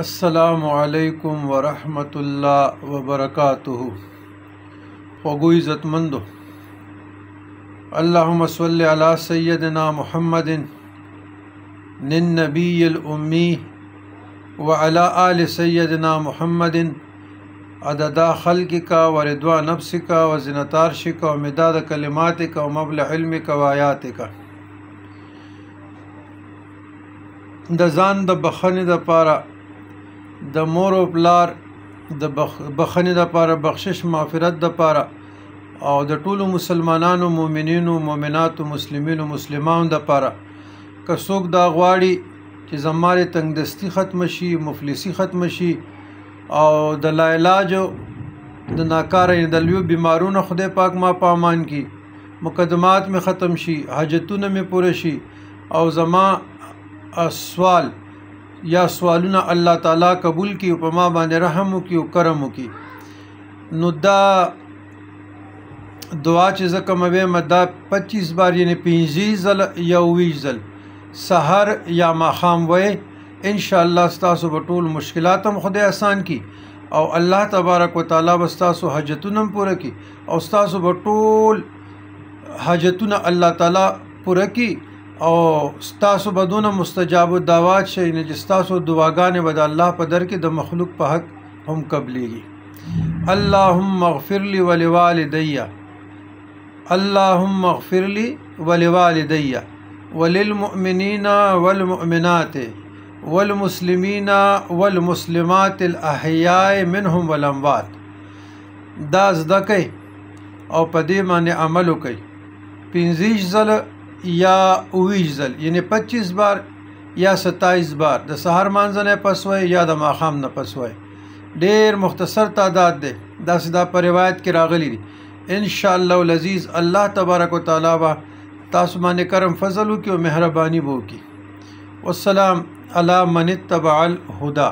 अस्सलामु अलैकुम वरहमतुल्लाह वबरकातुहु। ख़ुगो इज़्ज़तमंदो, अल्लाहुम्मा सल्लि अला सय्यदिना मुहम्मदिन निन्नबिय्यिल उम्मी व अला आलि सय्यदिना मुहम्मदिन अददा खल्क़िका व रिद्वा नफ्सिका व ज़िनता अर्शिका व मिदाद कलिमातिका व मब्लग़ इल्मिका व आयातिका। د ځان د بخښنې دپاره، د مور او پلار د بخښنې دپاره، بخشش مغفرت دپاره، او د ټولو مسلمانانو، مؤمنینو، مؤمناتو، مسلمینو، مسلمانو دپاره که څوک دا غواړي چې زما تنګدستي ختمه شي، مفلسي ختمه شي، او د لاعلاجو د ناکاره د لویو بیمارونو خدای پاک ما په امان کړي، مقدمات مې ختم شي، حاجتونه مې پوره شي، او زما سوال یا سوالونه الله تعالی قبول کړي او په ما باندې رحم وکړي او کرم وکړي. نو دا دعا چې زه کومه وایم دا 25 بار یعنی 15 ځله یا 20 ځل سحر یا ماښام وایي، انشاءالله ستاسو به ټول مشکلات هم خدای آسان کړي او الله تبارک وتعالی به ستاسو حاجتونه هم پوره کړي او ستاسو به ټول حاجتونه الله تعالی پوره کړي او ستاسو به دونه مستجاب الدعوات شي نه چې ستاسو دعاګانې به د الله په در کې د مخلوق په حق هم قبلېږي. اللهم اغفر لي ولوالدي، اللهم اغفر لي ولوالدي وللمؤمنين والمؤمنات والمسلمين والمسلمات الأحياء منهم والأموات. دا زده کوئ او په دې باندې عمل وکئ 15 ځله یا 20 ځل یعنی 25 بار یا 27 بار د سحر مانځه نه پس وای یا د ماښام نه پس وای. ډېر مختصر تعداد دی، داسې دا په روایت کې راغلی دي. انشاءالله العزیز الله تبارک وتعالی به تاسو باندې کرم فضل وکړي او مهرباني به وکړي. والسلام علی من اتبع الهدى.